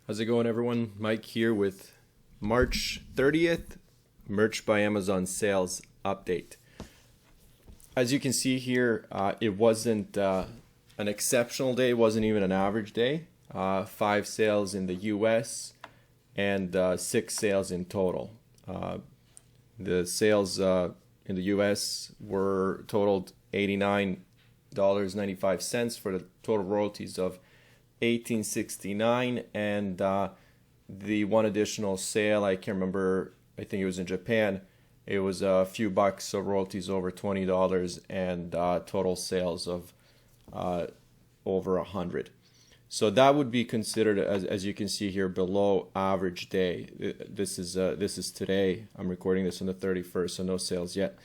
How's it going, everyone? Mike here with March 30th Merch by Amazon sales update. As you can see here, it wasn't an exceptional day, it wasn't even an average day. 5 sales in the US and 6 sales in total. The sales in the US were totaled $89.95 for the total royalties of 1869, and the one additional sale, I can't remember, I think it was in Japan, it was a few bucks, so royalties over $20 and total sales of over 100. So that would be considered, as you can see here, below average day. This is today. I'm recording this on the 31st, so no sales yet.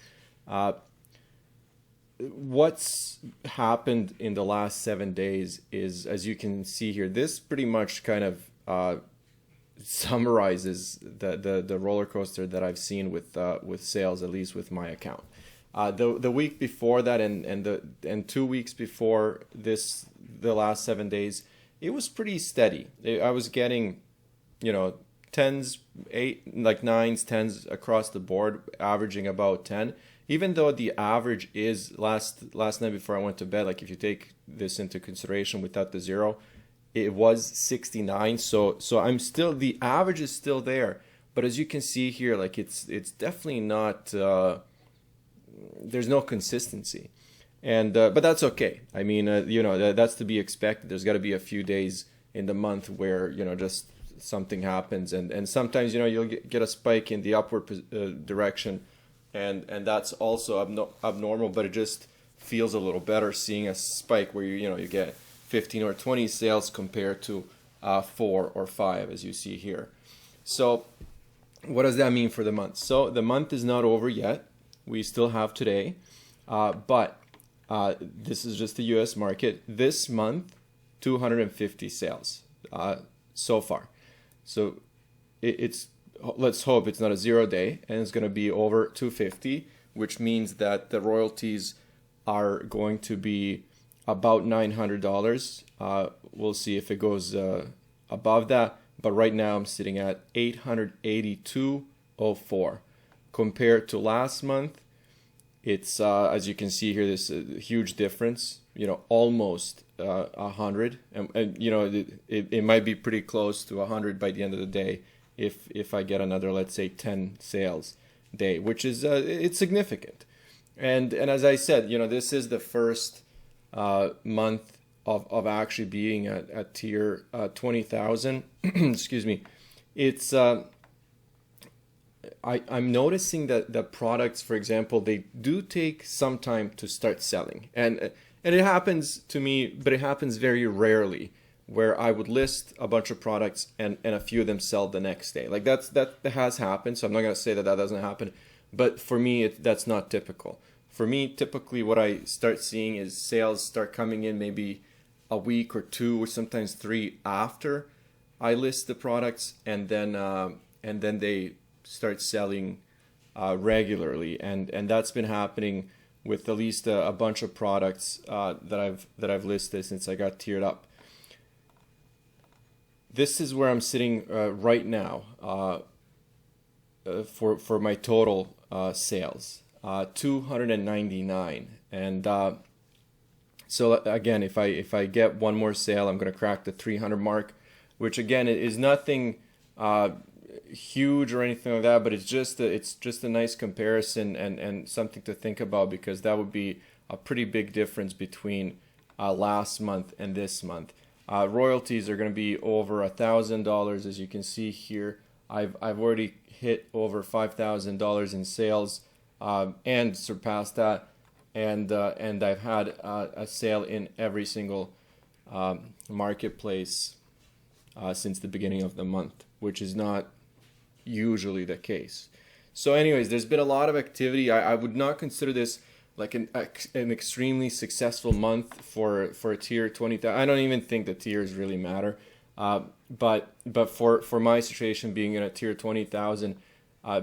What's happened in the last 7 days is, as you can see here, this pretty much kind of summarizes the roller coaster that I've seen with sales, at least with my account. The week before that and 2 weeks before this, the last 7 days, it was pretty steady. I was getting, tens, like nines, tens across the board, averaging about 10. Even though the average is last night before I went to bed, like if you take this into consideration without the zero, it was 69. So I'm still, the average is still there. But as you can see here, like it's definitely not, there's no consistency. And but that's okay. I mean, that's to be expected. There's got to be a few days in the month where, just something happens. And sometimes, you'll get a spike in the upward direction. And that's also abnormal, but it just feels a little better seeing a spike where you get 15 or 20 sales compared to 4 or 5, as you see here. So what does that mean for the month? So the month is not over yet. We still have today, but this is just the U.S. market. This month, 250 sales so far. So it's let's hope it's not a 0 day and it's going to be over 250, which means that the royalties are going to be about $900. We'll see if it goes above that, but right now I'm sitting at 882.04. Compared to last month, it's as you can see here, there's a huge difference, almost 100, and it might be pretty close to 100 by the end of the day if I get another, let's say, 10 sales day, which is it's significant. And as I said, this is the first month of actually being at tier 20,000. Excuse me. It's I'm noticing that the products, for example, they do take some time to start selling, and it happens to me, but it happens very rarely, where I would list a bunch of products and a few of them sell the next day. Like that has happened, so I'm not going to say that doesn't happen. But for me, that's not typical. For me, typically what I start seeing is sales start coming in maybe a week or 2 or sometimes 3 after I list the products, and then they start selling regularly. And that's been happening with at least a bunch of products that I've listed since I got tiered up. This is where I'm sitting right now for my total sales, 299, and so again, if I get one more sale, I'm going to crack the 300 mark, which again is nothing huge or anything like that, but it's just a nice comparison and something to think about, because that would be a pretty big difference between last month and this month. Royalties are going to be over $1,000, as you can see here. I've already hit over $5,000 in sales and surpassed that, and I've had a sale in every single marketplace since the beginning of the month, which is not usually the case. So anyways, there's been a lot of activity. I would not consider this like an extremely successful month for a tier 20,000. I don't even think the tiers really matter. But for my situation being in a tier 20,000,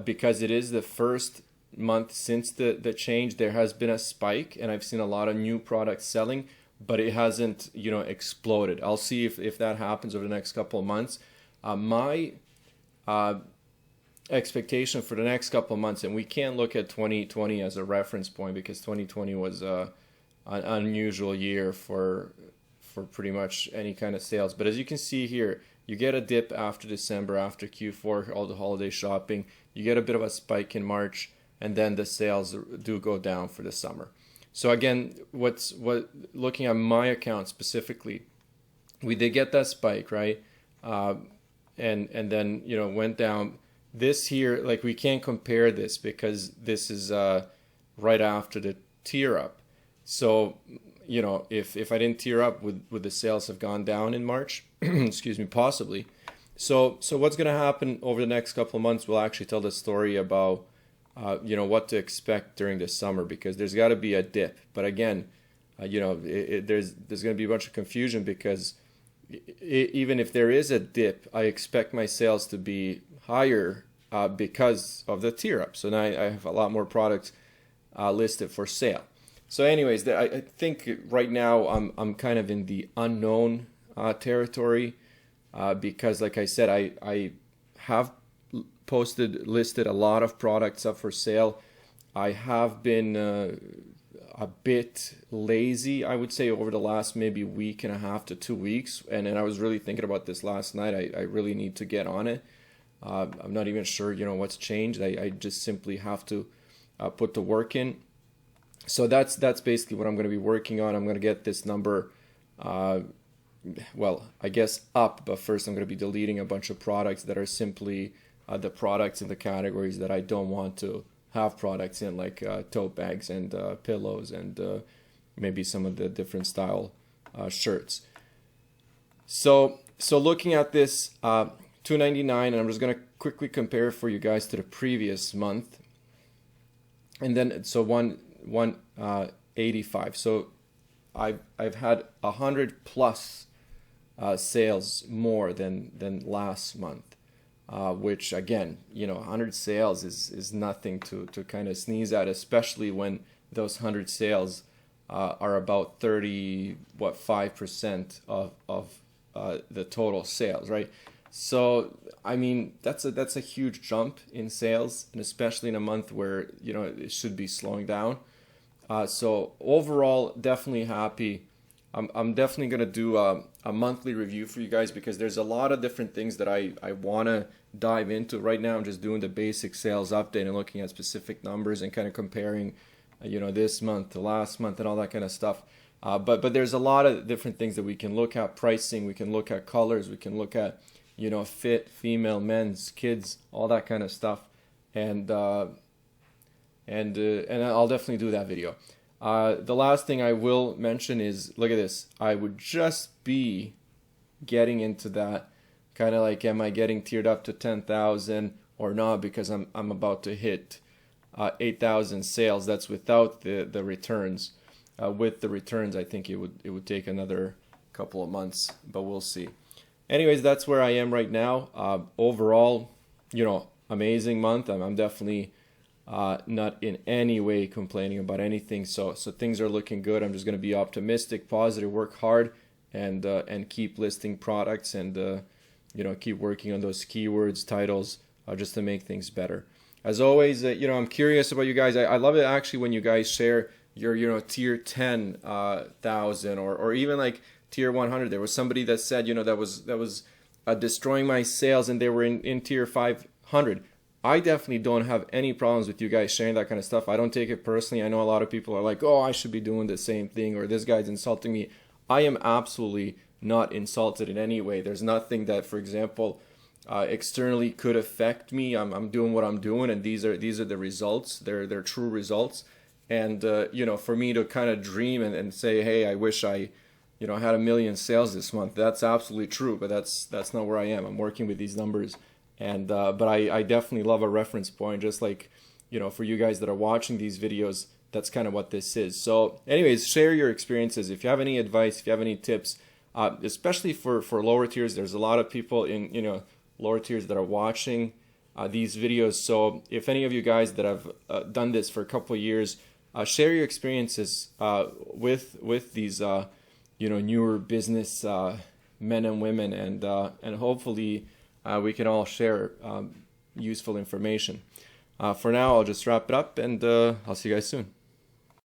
because it is the first month since the change, there has been a spike, and I've seen a lot of new products selling, but it hasn't exploded. I'll see if that happens over the next couple of months. My expectation for the next couple of months, and we can't look at 2020 as a reference point because 2020 was an unusual year for pretty much any kind of sales. But as you can see here, you get a dip after December, after Q4, all the holiday shopping. You get a bit of a spike in March, and then the sales do go down for the summer. So again, looking at my account specifically, we did get that spike, right? And then went down. This here, like, we can't compare this because this is right after the tier up. So if I didn't tier up, would the sales have gone down in March? Excuse me, possibly. So what's going to happen over the next couple of months will actually tell the story about what to expect during the summer, because there's got to be a dip. But again, there's going to be a bunch of confusion because even if there is a dip, I expect my sales to be higher because of the tier up. So now I have a lot more products listed for sale. So anyways, I think right now I'm kind of in the unknown territory because, like I said, I have listed a lot of products up for sale. I have been a bit lazy, I would say, over the last maybe week and a half to 2 weeks. And I was really thinking about this last night. I really need to get on it. I'm not even sure, what's changed. I just simply have to put the work in. So that's basically what I'm going to be working on. I'm going to get this number, well, I guess up, but first I'm going to be deleting a bunch of products that are simply the products in the categories that I don't want to have products in, like tote bags and pillows and maybe some of the different style shirts. So looking at this $2.99, and I'm just going to quickly compare for you guys to the previous month, and then so 185. So I've had 100 plus sales more than last month. Which again, 100 sales is nothing to kind of sneeze at, especially when those 100 sales are about 5% of the total sales, right? So I mean, that's a huge jump in sales, and especially in a month where it should be slowing down. So overall, definitely happy. I'm definitely going to do a monthly review for you guys because there's a lot of different things that I want to dive into. Right now I'm just doing the basic sales update and looking at specific numbers and kind of comparing this month to last month and all that kind of stuff. But there's a lot of different things that we can look at. Pricing, we can look at colors, we can look at fit, female, men's, kids, all that kind of stuff. And I'll definitely do that video. The last thing I will mention is, look at this. I would just be getting into that kind of like, am I getting tiered up to 10,000 or not? Because I'm about to hit 8,000 sales. That's without the returns. With the returns, I think it would take another couple of months, but we'll see. Anyways, that's where I am right now. Overall, amazing month. I'm definitely not in any way complaining about anything. So things are looking good. I'm just going to be optimistic, positive, work hard, and keep listing products and keep working on those keywords, titles, just to make things better. As always, I'm curious about you guys. I love it actually when you guys share your tier 10,000 or even like tier 100. There was somebody that said that was destroying my sales, and they were in tier 500. I definitely don't have any problems with you guys sharing that kind of stuff. I don't take it personally. I know a lot of people are like, oh, I should be doing the same thing, or this guy's insulting me. I am absolutely not insulted in any way. There's nothing that, for example, externally could affect me. I'm doing what I'm doing, and these are the results. They're true results. And for me to kind of dream and say, hey, I wish I had 1 million sales this month. That's absolutely true, but that's not where I am. I'm working with these numbers. And but I definitely love a reference point, just like for you guys that are watching these videos. That's kind of what this is. So anyways, share your experiences. If you have any advice, if you have any tips, especially for lower tiers, there's a lot of people in lower tiers that are watching these videos. So if any of you guys that have done this for a couple of years, share your experiences with these newer business men and women, and hopefully we can all share useful information. For now, I'll just wrap it up, and I'll see you guys soon.